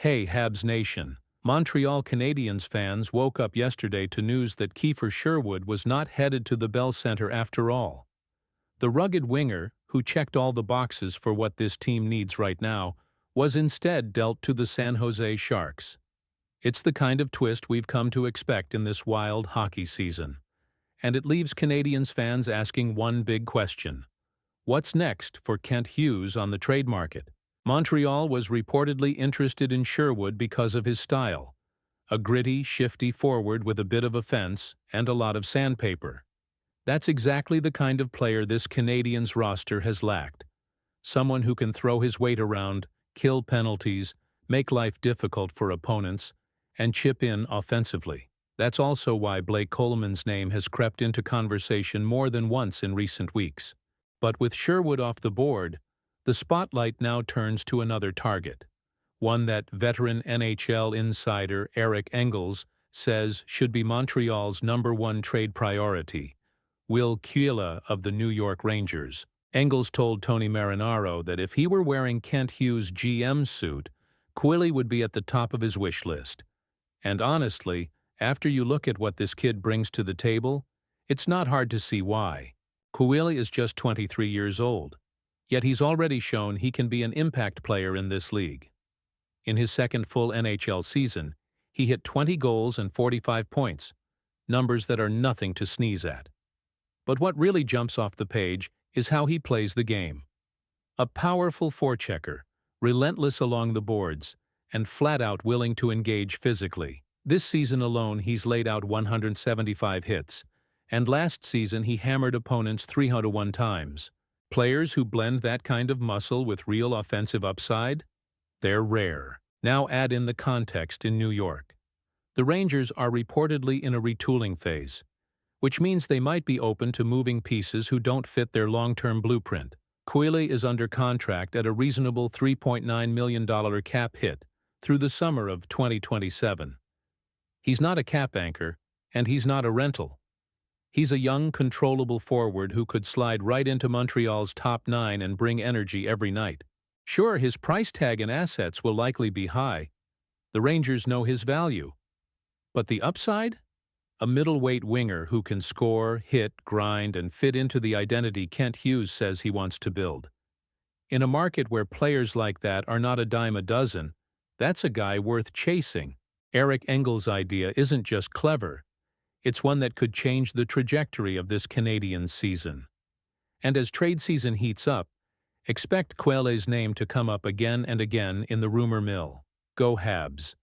Hey Habs Nation! Montreal Canadiens fans woke up yesterday to news that Kiefer Sherwood was not headed to the Bell Centre after all. The rugged winger, who checked all the boxes for what this team needs right now, was instead dealt to the San Jose Sharks. It's the kind of twist we've come to expect in this wild hockey season. And it leaves Canadiens fans asking one big question. What's next for Kent Hughes on the trade market? Montreal was reportedly interested in Sherwood because of his style. A gritty, shifty forward with a bit of offense and a lot of sandpaper. That's exactly the kind of player this Canadiens roster has lacked. Someone who can throw his weight around, kill penalties, make life difficult for opponents, and chip in offensively. That's also why Blake Coleman's name has crept into conversation more than once in recent weeks. But with Sherwood off the board, the spotlight now turns to another target, one that veteran NHL insider Eric Engels says should be Montreal's #1 trade priority, Will Kuila of the New York Rangers. Engels told Tony Marinaro that if he were wearing Kent Hughes' GM suit, Kuila would be at the top of his wish list. And honestly, after you look at what this kid brings to the table, it's not hard to see why. Kuila is just 23 years old. Yet he's already shown he can be an impact player in this league. In his second full NHL season, he hit 20 goals and 45 points, numbers that are nothing to sneeze at. But what really jumps off the page is how he plays the game. A powerful forechecker, relentless along the boards, and flat-out willing to engage physically. This season alone, he's laid out 175 hits, and last season he hammered opponents 301 times. Players who blend that kind of muscle with real offensive upside? They're rare. Now add in the context in New York. The Rangers are reportedly in a retooling phase, which means they might be open to moving pieces who don't fit their long-term blueprint. Kuila is under contract at a reasonable $3.9 million cap hit through the summer of 2027. He's not a cap anchor, and he's not a rental. He's a young, controllable forward who could slide right into Montreal's top 9 and bring energy every night. Sure, his price tag and assets will likely be high. The Rangers know his value. But the upside? A middleweight winger who can score, hit, grind, and fit into the identity Kent Hughes says he wants to build. In a market where players like that are not a dime a dozen, that's a guy worth chasing. Eric Engels' idea isn't just clever. It's one that could change the trajectory of this Canadiens season. And as trade season heats up, expect Kuila's name to come up again and again in the rumor mill. Go Habs!